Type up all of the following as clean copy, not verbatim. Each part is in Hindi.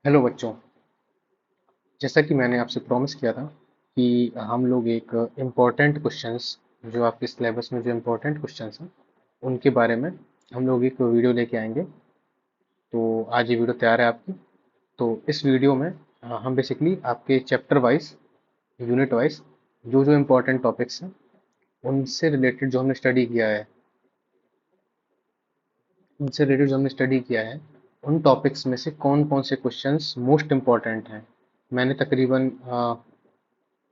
हेलो बच्चों। जैसा कि मैंने आपसे प्रॉमिस किया था कि हम लोग एक इम्पोर्टेंट क्वेश्चंस जो आपके सिलेबस में जो इम्पोर्टेंट क्वेश्चंस हैं उनके बारे में हम लोग एक वीडियो लेके आएंगे। तो आज ये वीडियो तैयार है आपकी। तो इस वीडियो में हम बेसिकली आपके चैप्टर वाइज, यूनिट वाइज जो जो इम्पोर्टेंट टॉपिक्स हैं उनसे रिलेटेड जो हमने स्टडी किया है उनसे रिलेटेड जो हमने स्टडी किया है उन टॉपिक्स में से कौन कौन से क्वेश्चंस मोस्ट इम्पॉर्टेंट हैं। मैंने तकरीबन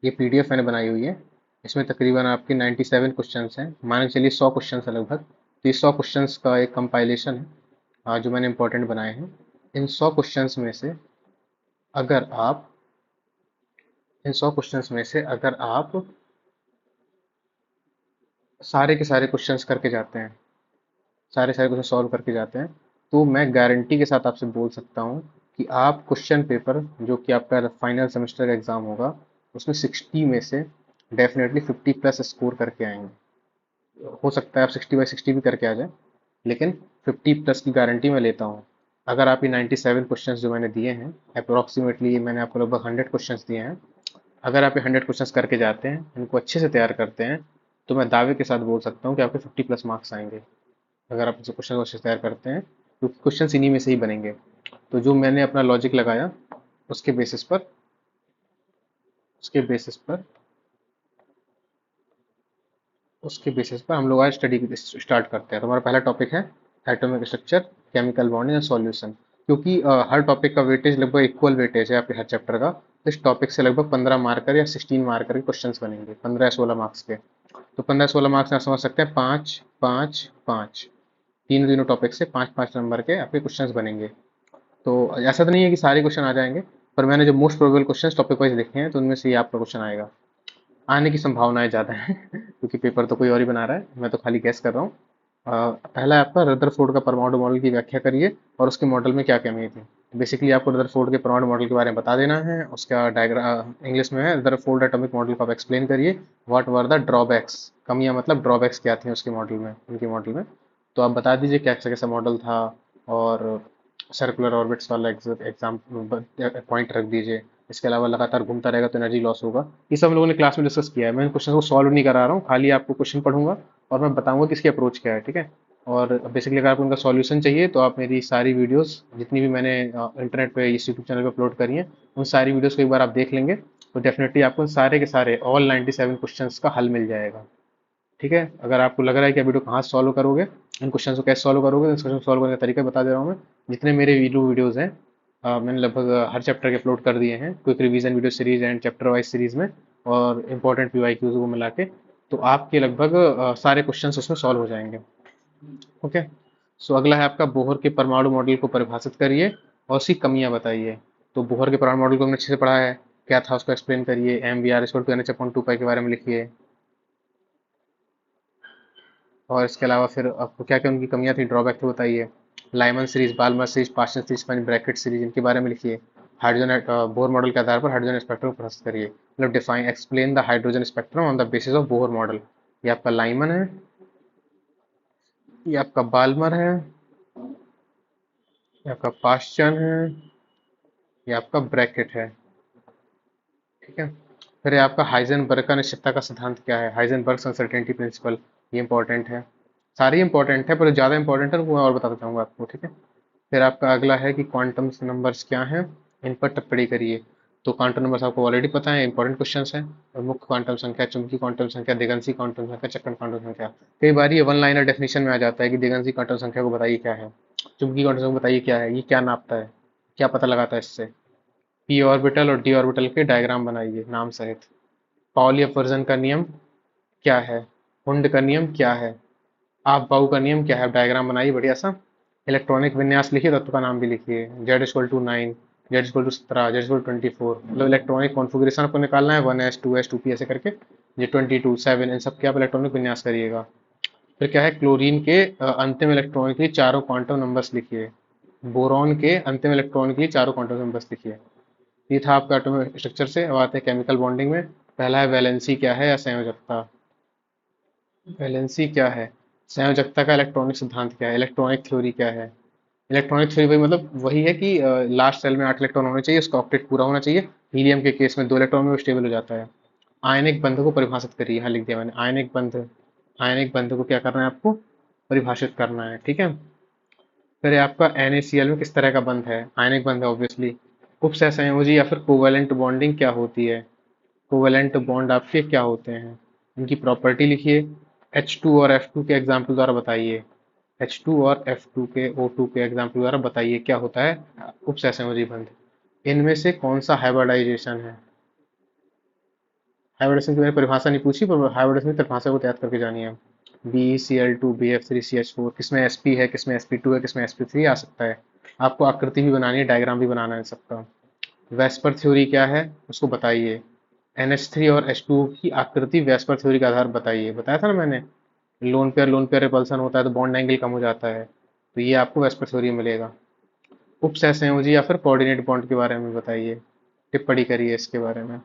ये पीडीएफ मैंने बनाई हुई है। इसमें तकरीबन आपके 97 क्वेश्चंस हैं, मान के चलिए 100 क्वेश्चंस है लगभग। तो ये 100 क्वेश्चंस का एक कंपाइलेशन है जो मैंने इंपॉर्टेंट बनाए हैं। इन 100 क्वेश्चंस में से अगर आप इन 100 क्वेश्चंस में से अगर आप सारे के सारे क्वेश्चंस करके जाते हैं, सारे सारे क्वेश्चन सॉल्व करके जाते हैं, तो मैं गारंटी के साथ आपसे बोल सकता हूँ कि आप क्वेश्चन पेपर जो कि आपका फाइनल सेमेस्टर का एग्जाम होगा उसमें 60 में से डेफिनेटली 50 प्लस स्कोर करके आएंगे। हो सकता है आप 60/60 भी करके आ जाए, लेकिन 50 प्लस की गारंटी मैं लेता हूँ। अगर आप ये 97 क्वेश्चंस जो मैंने दिए हैं, अप्रोक्सीमेटली मैंने आपको लगभग 100 क्वेश्चंस दिए हैं, अगर आप ये 100 क्वेश्चंस करके जाते हैं, इनको अच्छे से तैयार करते हैं, तो मैं दावे के साथ बोल सकता हूँ कि आपके 50 प्लस मार्क्स आएंगे। अगर आप क्वेश्चन अच्छे से तैयार करते हैं तो क्वेश्चन इन्हीं में से ही बनेंगे। तो जो मैंने अपना लॉजिक लगाया उसके बेसिस पर उसके बेसिस पर उसके बेसिस पर हम लोग आज स्टडी स्टार्ट करते हैं। तो हमारा पहला टॉपिक है atomic structure, chemical bonding and solution. क्योंकि हर टॉपिक का वेटेज लगभग इक्वल वेटेज है आपके हर चैप्टर का, तो इस टॉपिक से लगभग 15 मार्कर या 16 मार्कर के क्वेश्चंस बनेंगे, 15 या 16 मार्क्स के। तो 15-16 मार्क्स आप समझ सकते हैं, 5 5 5 तीनों तीनों टॉपिक से 5 5 नंबर के आपके क्वेश्चंस बनेंगे। तो ऐसा तो नहीं है कि सारे क्वेश्चन आ जाएंगे, पर मैंने जो most probable question topic wise लिखे हैं तो उनमें से ये आपका क्वेश्चन आएगा। आने की संभावनाएं ज़्यादा हैं क्योंकि पेपर तो कोई और ही बना रहा है, मैं तो खाली गैस कर रहा हूँ। पहला है आपका रदरफोर्ड का परमाणु मॉडल की व्याख्या करिए और उसके मॉडल में क्या कमी थी। बेसिकली आपको रदरफोर्ड के परमाणु मॉडल के बारे में बता देना है। उसका डायग्राम इंग्लिश में है, रदरफोर्ड एटॉमिक मॉडल को आप एक्सप्लेन करिए। व्हाट वर द ड्रॉबैक्स, कमियां मतलब ड्रॉबैक्स क्या थी उसके मॉडल में, उनके मॉडल में। तो आप बता दीजिए कैसा कैसा मॉडल था, और सर्कुलर ऑर्बिट्स वाला एग्जाम पॉइंट रख दीजिए। इसके अलावा लगातार घूमता रहेगा तो एनर्जी लॉस होगा। ये सब हम लोगों ने क्लास में डिस्कस किया है। मैं इन क्वेश्चन को सॉल्व नहीं करा रहा हूँ, खाली आपको क्वेश्चन पढ़ूंगा और मैं बताऊंगा कि इसकी अप्रोच क्या है, ठीक है। और बेसिकली अगर आपको उनका सॉल्यूशन चाहिए तो आप मेरी सारी वीडियोस जितनी भी मैंने इंटरनेट पे इस यूट्यूब चैनल पे अपलोड करी हैं, उन सारी वीडियोस को एक बार आप देख लेंगे तो डेफिनेटली आपको सारे के सारे ऑल 97 क्वेश्चंस का हल मिल जाएगा, ठीक है। अगर आपको लग रहा है कि आप वीडियो कहाँ सॉल्व करोगे, इन क्वेश्चन को कैसे सॉल्व करोगे, इन क्वेश्चन सॉल्व करने का तरीका बता दे रहा हूँ मैं। जितने मेरे वीडियोज़ हैं, मैंने लगभग हर चैप्टर के अपलोड कर दिए हैं, quick revision video series and chapter wise series में, और इंपॉर्टेंट पीवाईक्यूज को मिला के। तो आपके लगभग सारे क्वेश्चन उसमें सॉल्व हो जाएंगे। ओके। सो अगला है आपका बोहर के परमाणु मॉडल को परिभाषित करिए और उसकी कमियां बताइए। तो बोहर के परमाणु मॉडल को हमने अच्छे से पढ़ा है, क्या था उसको एक्सप्लेन करिए। M V R equal to N H upon 2 pi के बारे में लिखिए। और इसके अलावा फिर आपको क्या क्या उनकी कमियां थी, ड्रॉबैक थे, बताइए। Lyman series, Balmer series, Paschen series, pen Brackett series, इनके बारे में लिखिए। हाइड्रोजन बोहर मॉडल के आधार पर हाइड्रोजन स्पेक्ट्रम को प्रस्तुत करिए, मतलब define explain the hydrogen spectrum on the basis of Bohr model. ये आपका लाइमन है, ये आपका बाल्मर है, ये आपका पास्चन है, ये आपका ब्रैकेट है, ठीक है। फिर ये आपका हाइजेनबर्ग का निश्चितता का सिद्धांत क्या है, हाइजेनबर्ग अनसर्टेनिटी प्रिंसिपल, ये इंपॉर्टेंट है। सारी इंपॉर्टेंट है, पर ज़्यादा इंपॉर्टेंट है वो मैं और बताता चाहूँगा आपको, ठीक है। फिर आपका अगला है कि क्वांटम नंबर्स क्या हैं, इन पर टिप्पणी करिए। तो क्वांटम नंबर्स आपको ऑलरेडी पता है, इंपॉर्टेंट क्वेश्चंस हैं। और मुख्य क्वांटम संख्या, चुंबकीय क्वांटम संख्या, दिगंशी क्वांटम संख्या, चक्रण क्वांटम संख्या। कई बार ये वन लाइनर डेफिनेशन में आ जाता है कि दिगंशी क्वांटम संख्या को बताइए क्या है, चुंबकीय क्वांटम संख्या बताइए क्या है, ये क्या नापता है, क्या पता लगाता है इससे। पी ऑर्बिटल और डी ऑर्बिटल के डायग्राम बनाइए नाम सहित। पाउली अपवर्जन का नियम क्या है, हुंड का नियम क्या है, आप बाउ का नियम क्या है, डायग्राम बनाइए बढ़िया सा। इलेक्ट्रॉनिक विन्यास लिखिए, तत्व का नाम भी लिखिए। Z = 9, Z = 17, Z = 24, मतलब इलेक्ट्रॉनिक कॉन्फ़िगरेशन आपको निकालना है, 1s 2s 2p ऐसे करके। ये 22 7, इन सब के आप इलेक्ट्रॉनिक विन्यास करिएगा। फिर क्या है, क्लोरीन के अंतिम इलेक्ट्रॉन के लिए चारों क्वांटम नंबर्स लिखिए। बोरॉन के अंतिम इलेक्ट्रॉन के लिए चारों क्वांटम नंबर्स लिखिए। ये था आपका एटॉमिक स्ट्रक्चर से। अब आते हैं केमिकल बॉन्डिंग में। पहला है वैलेंसी क्या है या संयोजकता। वैलेंसी क्या है, संयोजकता का इलेक्ट्रॉनिक सिद्धांत क्या है, इलेक्ट्रॉनिक थ्योरी क्या है। इलेक्ट्रॉनिक थ्योरी वही मतलब वही है कि लास्ट सेल में 8 इलेक्ट्रॉन होने चाहिए, उसका ऑक्टेट पूरा होना चाहिए। हीलियम के केस में 2 इलेक्ट्रॉन में वो स्टेबल हो जाता है। आयनिक बंध को परिभाषित करिए, यहाँ लिख दिया मैंने आयनिक बंध। आयनिक बंध को क्या करना है आपको, परिभाषित करना है, ठीक है। फिर ये आपका NaCl में किस तरह का बंध है, आयनिक बंध है ऑब्वियसली। उप सहसंयोजी या फिर कोवेलेंट बॉन्डिंग क्या होती है, कोवेलेंट बॉन्ड आपके क्या होते हैं, इनकी प्रॉपर्टी लिखिए। H2 और F2 के एग्जाम्पल द्वारा बताइए। H2 और F2 के O2 के एग्जाम्पल द्वारा बताइए क्या होता है उप सहसंयोजी बंध। इनमें से कौन सा हाइब्रिडाइजेशन है। हाइब्रिडेशन की मैंने परिभाषा नहीं पूछी, पर हाइब्रिडेशन की परिभाषा को याद करके जानिए। BeCl2 BF3CH4 किसमें sp है, किसमें sp2 है, किसमें sp3 आ सकता है। आपको आकृति भी बनानी है, डायग्राम भी बनाना है सबका। वेस्पर थ्योरी क्या है उसको बताइए। NH3 और H2 की आकृति वेस्पर थ्योरी के आधार पर बताइए, बताया था ना मैंने। लोन पेयर रिपल्सन होता है तो बॉन्ड एंगल कम हो जाता है, तो ये आपको वेस्पर थ्योरी में मिलेगा। उप सहसंयोजी या फिर कोऑर्डिनेट बॉन्ड के बारे में बताइए, टिप्पणी करिए इसके बारे में।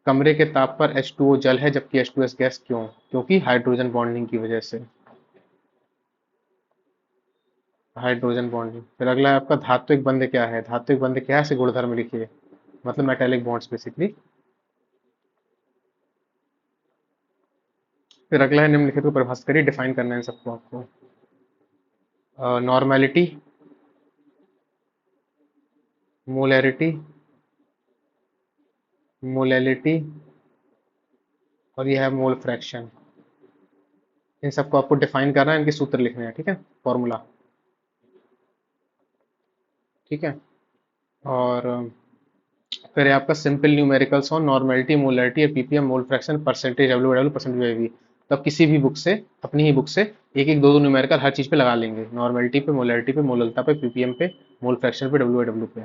कमरे के ताप पर H2O जल है जबकि H2S गैस क्यों, क्योंकि हाइड्रोजन बॉन्डिंग की वजह से। Hydrogen bonding. फिर अगला है आपका धात्विक बंध क्या है, धात्विक बंध क्या है ऐसे गुणधर्म लिखिए, मतलब मेटेलिक बॉन्ड्स बेसिकली। फिर अगला है निम्नलिखित को परिभाषित करिए, डिफाइन करना है इन सबको आपको। नॉर्मेलिटी, मोलैरिटी, मोलैलिटी, और यह है मोल फ्रैक्शन। इन सबको आपको डिफाइन करना है, इनके सूत्र लिखने हैं, ठीक है, फॉर्मूला, ठीक है। और फिर है आपका simple numericals on normality, molarity, ppm, mole fraction, percentage, W percentage IV. तो आप किसी भी बुक से, अपनी ही बुक से एक एक दो दो न्यूमेरिकल हर चीज पे लगा लेंगे, नॉर्मेलिटी पे, मोलैरिटी पे, मोललता पे, ppm पे, मोल फ्रैक्शन पे, डब्ल्यू पे।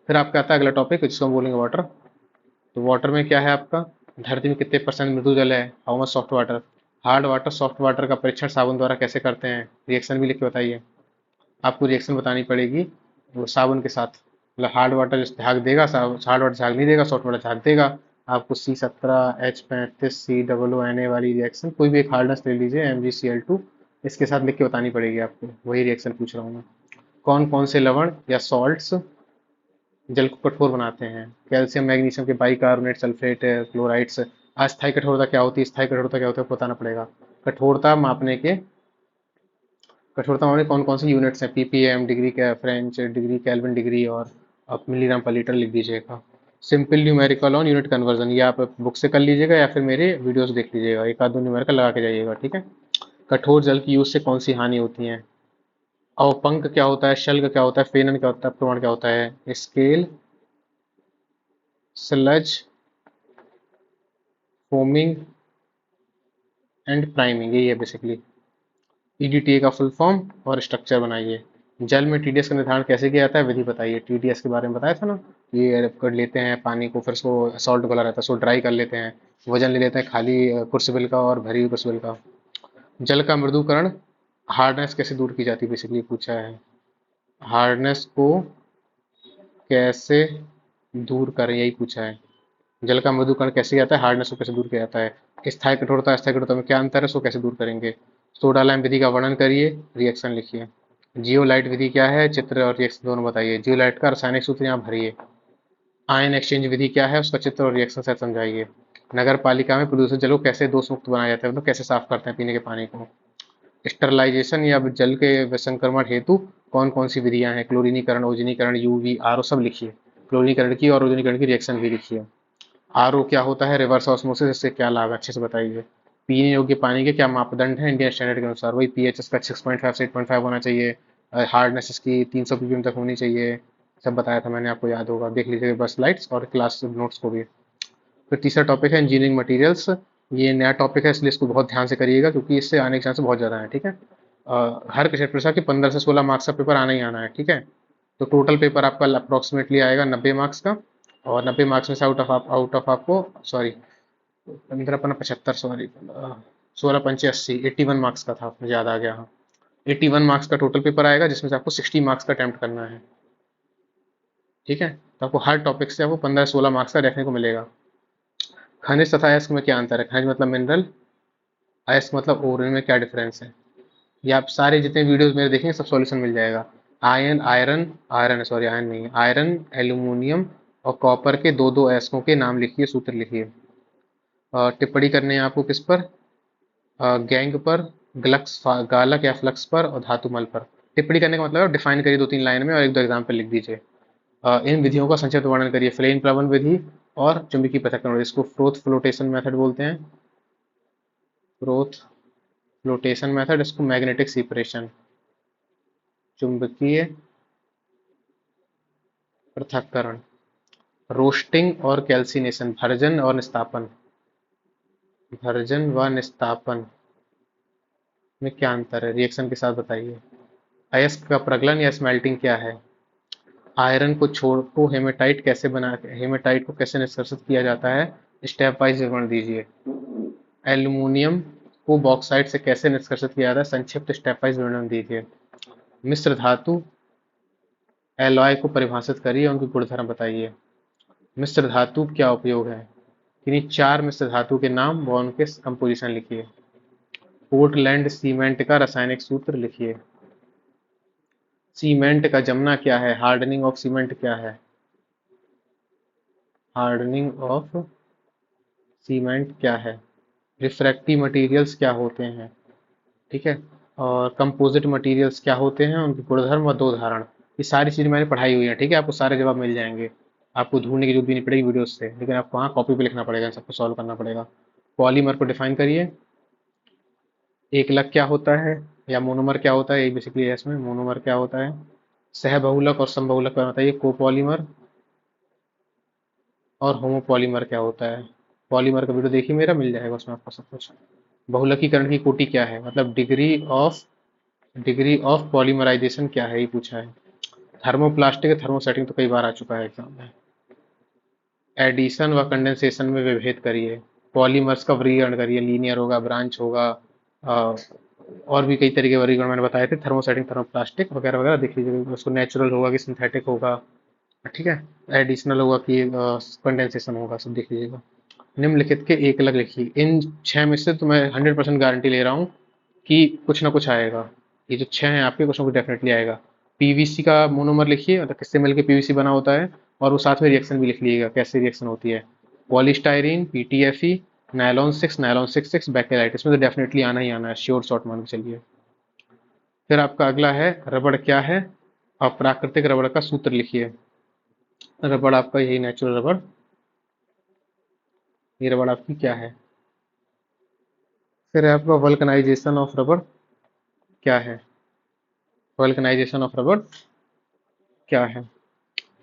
फिर आपका आता है अगला टॉपिक जिसको हम बोलेंगे वाटर। तो वाटर में क्या है आपका, धरती में कितने परसेंट मृदु जल है, how much soft water. Hard water soft water का परीक्षण साबुन द्वारा कैसे करते हैं, रिएक्शन भी लिख के बताइए। आपको रिएक्शन बतानी पड़ेगी वो साबुन के साथ, मतलब हार्ड वाटर झाग देगा, हार्ड वाटर झाग नहीं देगा, सॉफ्ट वाटर झाग देगा। आपको C17H35COO Na वाली रिएक्शन, कोई भी एक हार्डनेस ले लीजिए, MgCl2, इसके साथ लिख के बतानी पड़ेगी आपको, वही रिएक्शन पूछ रहा हूँ मैं। कौन कौन से लवण या सॉल्ट्स जल को कठोर बनाते हैं, कैल्शियम मैग्नीशियम के बाइकार्बोनेट, सल्फेट, क्लोराइड्स। अस्थायी कठोरता क्या होती है, स्थायी कठोरता क्या होता है आपको बताना पड़ेगा। कठोरता मापने के, कठोरता मापने कौन कौन से यूनिट्स हैं, ppm, डिग्री क्या फ्रेंच डिग्री, केल्विन डिग्री, और आप मिलीग्राम पर लीटर लिख दीजिएगा। Simple numerical on unit conversion, ये आप बुक से कर लीजिएगा या फिर मेरे वीडियोस देख लीजिएगा, एक आध दो न्यूमेरिकल लगा के जाइएगा, ठीक है। कठोर जल की यूज से कौन सी हानि होती है, अवपंक क्या होता है, शल्क क्या होता है, फेनन क्या होता है, प्रमाण क्या होता है, scale, sludge, foaming and priming, यही है बेसिकली। EDTA का फुल फॉर्म और स्ट्रक्चर बनाइए। जल में TDS का निर्धारण कैसे किया जाता है, विधि बताइए। TDS के बारे में बताया था ना, ये कर लेते हैं पानी को, फिर उसको सॉल्ट वाला रहता है उसको ड्राई कर लेते हैं, वजन ले लेते हैं खाली क्रूसिबल का और भरी हुई क्रूसिबल का। जल का मृदुकरण, हार्डनेस कैसे दूर की जाती है बेसिकली पूछा है। हार्डनेस को कैसे दूर करें यही पूछा है। जल का मृदुकरण कैसे किया जाता है, हार्डनेस को कैसे दूर किया जाता है। स्थायी कठोरता अस्थायी कठोरता में क्या अंतर है, उसको कैसे दूर करेंगे। सोडा लाइम विधि का वर्णन करिए, रिएक्शन लिखिए। जियोलाइट विधि क्या है, चित्र और रिएक्शन दोनों बताइए। जियोलाइट का रासायनिक सूत्र यहाँ भरिए। आयन एक्सचेंज विधि क्या है, उसका चित्र और रिएक्शन से समझाइए। नगर पालिका में प्रदूषित जल को कैसे दोष मुक्त बनाया जाता है, मतलब कैसे साफ करते हैं पीने के पानी को। स्टरलाइजेशन या जल के संक्रमण हेतु कौन कौन सी विधियां हैं, क्लोरीनीकरण, ओजोनीकरण, UV, RO सब लिखिए। क्लोरीनीकरण की और ओजोनीकरण की रिएक्शन भी लिखिए। RO क्या होता है, रिवर्स ऑस्मोसिस, इससे क्या लाभ है अच्छे से बताइए। पीने योग्य पानी के क्या मापदंड हैं इंडियन स्टैंडर्ड के अनुसार, वही पीएच इसका 6.5 से 8.5 होना चाहिए, हार्डनेस इसकी 300 ppm तक होनी चाहिए। सब बताया था मैंने, आपको याद होगा, देख लीजिएगा बस स्लाइड्स और क्लास नोट्स को भी। फिर तीसरा टॉपिक है इंजीनियरिंग मटेरियल्स। ये नया टॉपिक है इसलिए इसको बहुत ध्यान से करिएगा क्योंकि इससे आने के चांस बहुत ज़्यादा है, ठीक है। हर चैप्टर से आपके 15 से 16 मार्क्स का पेपर आना ही आना है, ठीक है। तो टोटल पेपर आपका अप्रॉक्सीमेटली आएगा 90 मार्क्स का, और 90 मार्क्स में से आउट ऑफ आपको, सॉरी 15 15 75, सॉरी 16 पंचे 80, 81 मार्क्स का था, मुझे याद आ गया, हाँ। 81 मार्क्स का टोटल पेपर आएगा जिसमें से आपको 60 मार्क्स का अटेम्प्ट करना है, ठीक है। तो आपको हर टॉपिक से आपको 15 16 मार्क्स का देखने को मिलेगा। खनिज तथा अयस्क में क्या अंतर है, खनिज मतलब मिनरल, अयस्क मतलब ओर, में क्या डिफरेंस है। ये आप सारे जितने वीडियोस मेरे देखेंगे सब सॉल्यूशन मिल जाएगा। आयरन नहीं है, आयरन, एल्यूमिनियम और कॉपर के दो दो अयस्कों के नाम लिखिए, सूत्र लिखिए। टिप्पणी करने हैं आपको किस पर? गैंग पर, गालक या फ्लक्स पर और धातुमल पर। टिप्पणी करने का मतलब है डिफाइन करिए 2-3 लाइन में और एक दो एग्जाम्पल लिख दीजिए। इन विधियों का संक्षिप्त वर्णन करिए। फ्लेन प्लवन विधि और चुंबकीय पृथक्करण, इसको फ्रोथ फ्लोटेशन मेथड बोलते हैं। फ्रोथ फ्लोटेशन मेथड, इसको मैग्नेटिक सेपरेशन, चुंबकीय पृथक्करण। रोस्टिंग और कैल्सिनेशन, भर्जन और निस्तापन। भर्जन व निस्तापन में क्या अंतर है? रिएक्शन के साथ बताइए। अयस्क का प्रगलन या स्मेल्टिंग क्या है? आयरन को छोड़ को हेमेटाइट को कैसे निष्कर्षित किया जाता है? स्टेप वाइज विवरण दीजिए। एल्यूमिनियम को बॉक्साइट से कैसे निष्कर्षित किया जाता है? संक्षिप्त स्टेप वाइज विवरण दीजिए। मिश्र धातु एलॉय को परिभाषित करिए, उनके गुणधर्म बताइए। मिश्र धातु क्या उपयोग है? किन्हीं 4 मिश्र धातु के नाम व उनके कंपोजिशन लिखिए। पोर्टलैंड सीमेंट का रासायनिक सूत्र लिखिए। सीमेंट का जमना क्या है? हार्डनिंग ऑफ सीमेंट क्या है? हार्डनिंग ऑफ सीमेंट क्या है? रिफ्रैक्टिव मटेरियल्स क्या होते हैं? ठीक है। और कंपोजिट मटेरियल्स क्या होते हैं, उनके गुणधर्म व दो उदाहरण। ये सारी चीजें मैंने पढ़ाई हुई है, ठीक है। आपको सारे जवाब मिल जाएंगे, आपको ढूंढने की जरूरत भी नहीं पड़ेगी वीडियोस से, लेकिन आपको वहाँ कॉपी पे लिखना पड़ेगा, इन सबको सॉल्व करना पड़ेगा। पॉलीमर को डिफाइन करिए। एकलक क्या होता है या मोनोमर क्या होता है, ये बेसिकली है इसमें। मोनोमर क्या होता है? सहबहुलक और समबहुलक का बताइए। कोपॉलीमर और होमोपॉलीमर क्या होता है? पॉलीमर का वीडियो देखिए मेरा, मिल जाएगा उसमें आपको सब कुछ। बहुलकीकरण की कोटि क्या है, मतलब डिग्री ऑफ पॉलीमराइजेशन क्या है, ये पूछा है। थर्मोप्लास्टिक थर्मोसेटिंग तो कई बार आ चुका है एग्जाम में। एडिशन व कंडेंसेशन में विभेद करिए। पॉलीमर्स का वर्गीकरण करिए, लीनियर होगा, ब्रांच होगा, और भी कई तरह के वर्गीकरण मैंने बताए थे। थर्मोसेटिंग, थर्मोप्लास्टिक वगैरह वगैरह देख लीजिए, उसको नेचुरल होगा कि सिंथेटिक होगा, ठीक है। एडिशनल होगा कि कंडेंसेशन होगा, सब देख लीजिएगा। निम्नलिखित के एक अलग लिखिए। इन 6 में से तो मैं 100% गारंटी ले रहा हूँ कि कुछ ना कुछ आएगा। ये जो 6 हैं आपके, कुछ ना कुछ डेफिनेटली आएगा। पीवीसी का मोनोमर लिखिए, मतलब किससे मिलकर पीवीसी बना होता है, और वो साथ में रिएक्शन भी लिख लीजिएगा कैसे रिएक्शन होती है। पॉलीस्टाइरीन, पीटीएफई, नायलॉन 6 बैकेलाइट, इसमें तो डेफिनेटली आना ही आना है, श्योर शॉट मान के चलिए। फिर आपका अगला है रबड़ क्या है, और प्राकृतिक रबड़ का सूत्र लिखिए। रबड़ आपका यही नेचुरल रबड़, ये रबड़ आपकी क्या है। फिर है आपका वल्कनाइजेशन ऑफ रबड़ क्या है। वल्कनाइजेशन ऑफ रबड़ क्या है?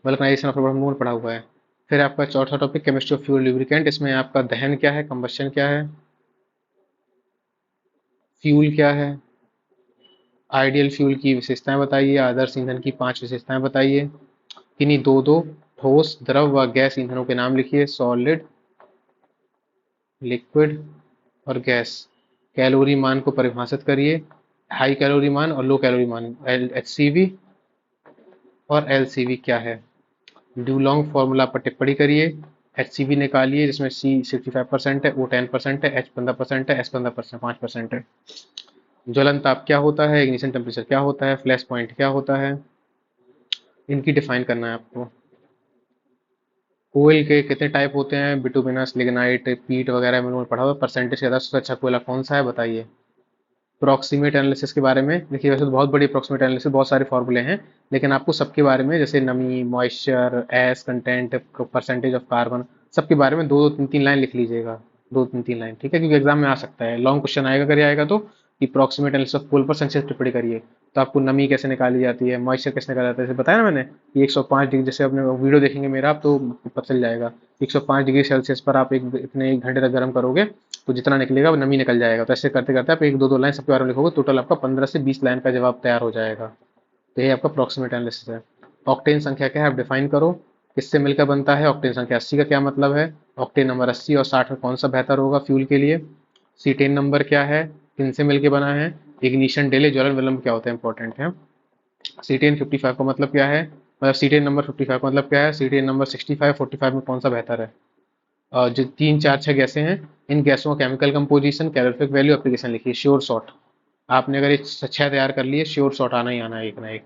वल्कनाइजेशन ऑफ रबड़ हम लोगों ने पढ़ा हुआ है। फिर आपका चौथा topic chemistry of fuel lubricant, इसमें आपका दहन क्या है, कंबशन क्या है, फ्यूल क्या है, आइडियल फ्यूल की विशेषताएं बताइए, आदर्श ईंधन की 5 विशेषताएं बताइए। किन्हीं दो दो ठोस, द्रव व गैस ईंधनों के नाम लिखिए। सॉलिड, लिक्विड और गैस। कैलोरी मान को परिभाषित करिए। हाई कैलोरी मान और लो कैलोरी मान, एचसीवी और एलसीवी क्या है। ड्यूलॉन्ग फॉर्मूला पर टिप्पणी करिए। एचसीवी निकालिए, जिसमें सी 65% है, ओ 10% है, एच 15% है, एस 15%, 5% है। ज्वलन ताप क्या होता है, इग्निशन टेम्परेचर क्या होता है, फ्लैश पॉइंट क्या होता है, इनकी डिफाइन करना है आपको। कोयल के कितने टाइप होते हैं, बिटुमिनस, लिग्नाइट, पीट वगैरह में लोगों ने पढ़ा हुआ। परसेंटेज के आधार सबसे अच्छा कोयला कौन सा है बताइए। प्रॉक्सिमेट एनालिसिस के बारे में देखिए, वैसे तो बहुत बड़ी प्रॉक्सिमेट एनालिसिस, बहुत सारे फॉर्मूले हैं, लेकिन आपको सबके बारे में, जैसे नमी, moisture, S content, percentage of carbon, सबके बारे में दो दो तीन तीन लाइन लिख लीजिएगा। दो तीन तीन लाइन, ठीक है, क्योंकि एग्जाम में आ सकता है, लॉन्ग क्वेश्चन आएगा, अगर ये आएगा तो, कि प्रॉक्सिमेट एनालिसिस ऑफ कोल पर संक्षिप्त टिप्पणी करिए। तो आपको नमी कैसे निकाली जाती है, मॉइस्चर कैसे निकाला जाता है, जैसे बताया ना मैंने कि 105 डिग्री, जैसे अपने वीडियो देखेंगे मेरा आप तो पता चल जाएगा। 105 डिग्री सेल्सियस पर आप इतने 1 घंटे तक गर्म करोगे तो जितना निकलेगा वो नमी निकल जाएगा। तो ऐसे करते करते आप एक दो दो लाइन सबके बारे में लिखोगे, टोटल आपका 15 से 20 लाइन का जवाब तैयार हो जाएगा। तो ये आपका अप्रॉक्सीमेट एनालिसिस है। ऑक्टेन संख्या क्या है, आप डिफाइन करो। किससे मिलकर बनता है ऑक्टेन संख्या? 80 का क्या मतलब है? ऑक्टेन नंबर 80 और 60 में कौन सा बेहतर होगा फ्यूल के लिए? सीटेन नंबर क्या है, किनसे मिलकर बना है? इग्निशन डिले, ज्वलन विलंब क्या होता है, इंपॉर्टेंट है। सीटेन 55 का मतलब क्या है, मतलब सीटेन नंबर 55 का मतलब क्या है, सीटेन नंबर 65, 45 में कौन सा बेहतर है? जो 3 4 6 गैसें हैं, इन गैसों का chemical composition, calorific value, application लिखिए। श्योर शॉट, आपने अगर ये 6 तैयार कर लिए, श्योर शॉट आना ही आना है एक ना एक।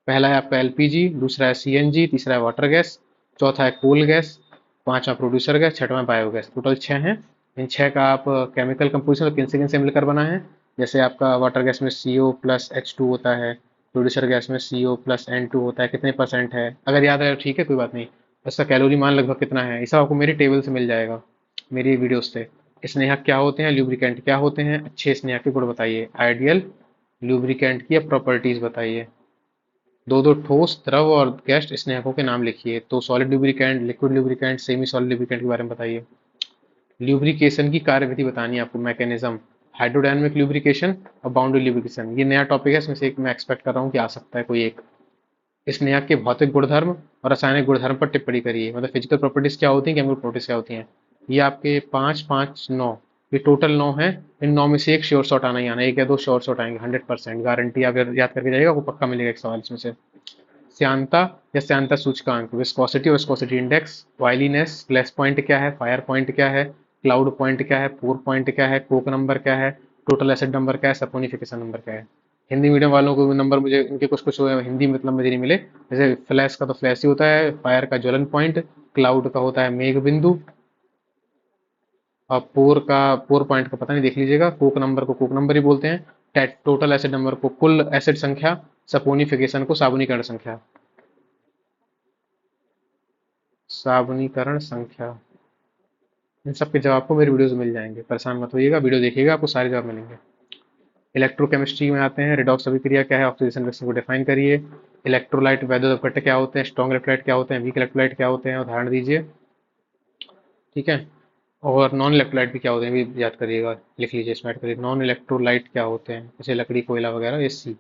पहला है आपका एलपीजी, दूसरा है सीएनजी, तीसरा है वाटर गैस, चौथा है कोल गैस, पांचवा प्रोड्यूसर गैस, छठवां बायोगैस। टोटल 6 हैं। इन 6 का आप केमिकल कंपोजिशन किन से मिलकर बना है। जैसे आपका वाटर गैस में CO प्लस H2 होता है, प्रोड्यूसर गैस में CO प्लस N2 होता है, कितने परसेंट है अगर याद रहे तो ठीक है, कोई बात नहीं। उसका कैलोरी मान लगभग कितना है, ये सब आपको मेरी टेबल से मिल जाएगा, मेरी वीडियोस से। स्नेहक क्या होते हैं, ल्यूब्रिकेंट क्या होते हैं, अच्छे स्नेहक के गुण बताइए, आइडियल ल्यूब्रिकेंट की प्रॉपर्टीज बताइए। दो दो ठोस, द्रव और गैस स्नेहकों के नाम लिखिए। तो solid lubricant, liquid lubricant, semi solid lubricant के बारे में बताइए। ल्यूब्रिकेशन की कार्यविधि बतानी है आपको, मैकेनिज्म, हाइड्रोडायनामिक ल्यूब्रिकेशन और बाउंड्री ल्यूब्रिकेशन। ये नया टॉपिक है, इसमें से एक मैं एक्सपेक्ट कर रहा हूँ कि आ सकता है कोई एक। स्नेहक के भौतिक गुणधर्म और रासायनिक गुणधर्म पर टिप्पणी करिए, मतलब फिजिकल प्रॉपर्टीज क्या होती हैं, केमिकल प्रॉपर्टीज क्या होती हैं। ये आपके 5 5 9, ये टोटल 9 है। इन 9 में से एक श्योर शॉट आना ही आना, एक या दो श्योर शॉट आएंगे, 100% गारंटी। आप याद करके जाइएगा, आपको पक्का मिलेगा एक सवाल इसमें से। श्यानता या श्यानता सूचकांक, विस्कोसिटी और विस्कोसिटी इंडेक्स, वाइलीनेस, फ्लैश पॉइंट क्या है, फायर पॉइंट क्या है, क्लाउड पॉइंट क्या है, पोर पॉइंट क्या है, कोक नंबर क्या है, टोटल एसिड नंबर क्या है, सपोनिफिकेशन नंबर क्या है। हिंदी मीडियम वालों को भी नंबर मुझे इनके कुछ कुछ हिंदी मतलब मुझे नहीं मिले। जैसे फ्लैश का तो फ्लैश ही होता है, फायर का ज्वलन पॉइंट, क्लाउड का होता है मेघ बिंदु, और पोर पॉइंट का पता नहीं, देख लीजिएगा। कोक नंबर को कोक नंबर ही बोलते हैं, टोटल एसिड नंबर को कुल एसिड संख्या, सपोनिफिकेशन को साबुनीकरण संख्या, साबुनीकरण संख्या। इन सब के जवाब को मेरी वीडियोस में मिल जाएंगे, परेशान मत होइएगा, वीडियो देखिएगा, आपको सारे जवाब मिलेंगे। इलेक्ट्रोकेमिस्ट्री में आते हैं, रिडॉक्स अभिक्रिया क्या है, ऑक्सीडेशन रिएक्शन को डिफाइन करिए। इलेक्ट्रोलाइट वैद्युत अपघट्य क्या होते हैं, स्ट्रॉन्ग इलेक्ट्रोलाइट क्या होते हैं, वीक इलेक्ट्रोलाइट क्या होते हैं, उदाहरण दीजिए। ठीक है। और नॉन इलेक्ट्रोलाइट भी क्या होते हैं, भी याद करिएगा, लिख लीजिए, इसमें ऐड करिए। नॉन इलेक्ट्रोलाइट क्या होते हैं, जैसे लकड़ी, कोयला वगैरह, ये सी।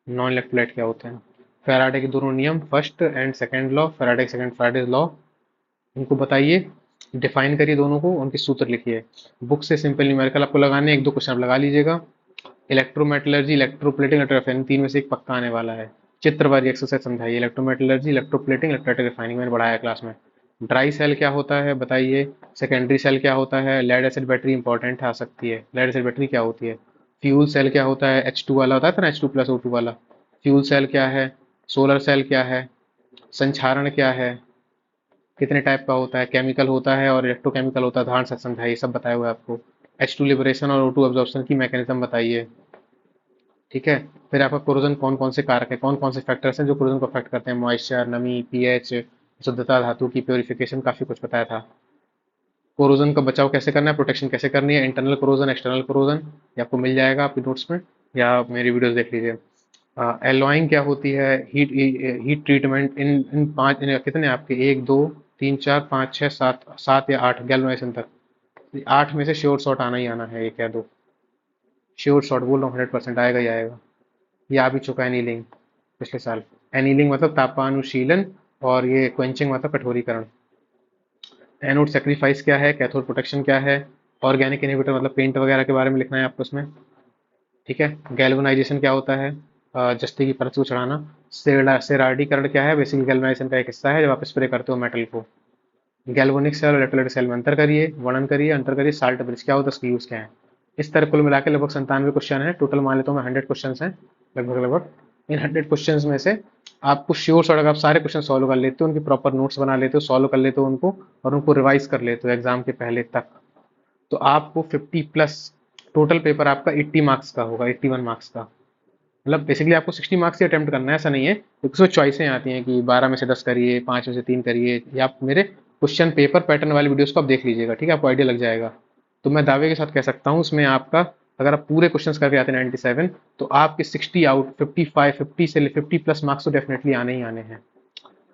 नॉन इलेक्ट्रोलाइट क्या होते हैं। फैराडे के दोनों नियम, first and second law, Faraday second Faraday law, इनको बताइए, डिफाइन करिए दोनों को, उनके सूत्र लिखिए। बुक से सिंपल न्यूमेरिकल आपको लगाने हैं, एक दो क्वेश्चन आप लगा लीजिएगा। इलेक्ट्रोमेटलर्जी, इलेक्ट्रोप्लेटिंग, इलेक्ट्रोरिफाइनिंग, तीन में से एक पक्का आने वाला है। चित्र वाली एक्सरसाइज समझाइए। इलेक्ट्रोमेटलर्जी, इलेक्ट्रोप्लेटिंग, इलेक्ट्रोलाइटिक रिफाइनिंग मैंने पढ़ाया क्लास में। ड्राई सेल क्या होता है बताइए। सेकेंडरी सेल क्या होता है। लेड एसिड बैटरी इंपॉर्टेंट आ सकती है, लेड एसिड बैटरी क्या होती है। फ्यूल सेल क्या होता है, H2 वाला होता था ना, H2+O2 वाला। फ्यूल सेल क्या है। सोलर सेल क्या है। संक्षारण क्या है, कितने टाइप का होता है, केमिकल होता है और इलेक्ट्रोकेमिकल होता है, उदाहरण से समझाइए, सब बताया हुआ है आपको। H2 लिबरेशन और O2 एब्जॉर्प्शन की मैकेनिज्म बताइए। ठीक है। फिर आपका कोरोजन कौन कौन से कारक है, कौन कौन से फैक्टर्स हैं जो कोरोजन को अफेक्ट करते हैं, मॉइस्चर, नमी, पीएच, शुद्धता, धातु की प्योरिफिकेशन, काफी कुछ बताया था। कोरोजन का बचाव कैसे करना है, प्रोटेक्शन कैसे करनी है, इंटरनल कोरोजन, एक्सटर्नल कोरोजन, ये आपको मिल जाएगा आपके नोट्स में, या आप मेरी वीडियोस देख लीजिए। एलॉइंग क्या होती है, हीट हीट ट्रीटमेंट, इन इन पांच, कितने आपके, 1 2 3 4 5 6 7, 7 या 8 गैल्वेनाइजेशन तक, 8 में से श्योर शॉट आना ही आना है, एक या दो श्योर शॉट बोल रहा हूँ, 100% आएगा ही आएगा। ये आ भी चुका है एनीलिंग पिछले साल। एनीलिंग मतलब तापानुशीलन, और ये क्वेंचिंग मतलब कठोरीकरण। एनोड सेक्रीफाइस क्या है, कैथोड प्रोटेक्शन क्या है, ऑर्गेनिक इनहिबिटर मतलब पेंट वगैरह के बारे में लिखना है आपको इसमें। ठीक है। गैल्वेनाइजेशन क्या होता है, जस्ते की परत को चढ़ाना। सेराडीकरण क्या है, बेसिकली गैल्वेनाइजेशन का एक हिस्सा है, जब आप स्प्रे करते हो मेटल को। गैल्वेनिक सेल और इलेक्ट्रोलाइटिक सेल में अंतर करिए, वर्णन करिए, अंतर करिए। साल्ट ब्रिज क्या होता है, उसकी यूज क्या है। इस तरह कुल मिला के लगभग 97 क्वेश्चन है टोटल, मान लेता हूँ मैं 100 क्वेश्चन है लगभग लगभग। इन 100 क्वेश्चन में से आपको श्योर शॉट, अगर आप सारे क्वेश्चन सॉल्व कर लेते हो, उनकी प्रॉपर नोट्स बना लेते हो, सॉल्व कर लेते हो उनको, और उनको रिवाइज कर लेते हो एग्जाम के पहले तक, तो आपको 50+, टोटल पेपर आपका 80 मार्क्स का होगा, 81 मार्क्स का। मतलब बेसिकली आपको 60 मार्क्स ही अटेम्प्ट करना है, ऐसा नहीं है, क्योंकि उसमें चॉइसें आती हैं कि 12 में से 10 करिए, 5 में से 3 करिए, या आप मेरे क्वेश्चन पेपर पैटर्न वाली वीडियोस को आप देख लीजिएगा, ठीक है, आपको आइडिया लग जाएगा। तो मैं दावे के साथ कह सकता हूँ उसमें आपका, अगर आप पूरे क्वेश्चंस करके आते हैं 97, तो आपके 60 आउट 55, 50 से 50+ मार्क्स तो डेफिनेटली आने ही आने हैं।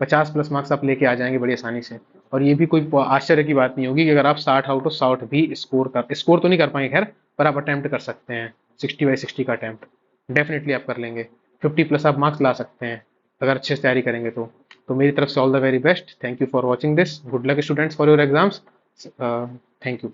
50+ मार्क्स आप लेके आ जाएंगे बड़ी आसानी से। और ये भी कोई आश्चर्य की बात नहीं होगी कि अगर आप 60 आउट ऑफ 60 भी स्कोर तो नहीं कर पाएंगे खैर, पर आप अटेम्प्ट कर सकते हैं, 60/60 का अटेम्प्ट डेफिनेटली आप कर लेंगे। 50+ आप मार्क्स ला सकते हैं अगर अच्छे से तैयारी करेंगे तो मेरी तरफ से all the very best. Thank you for watching this, good luck students for your exams. Thank you.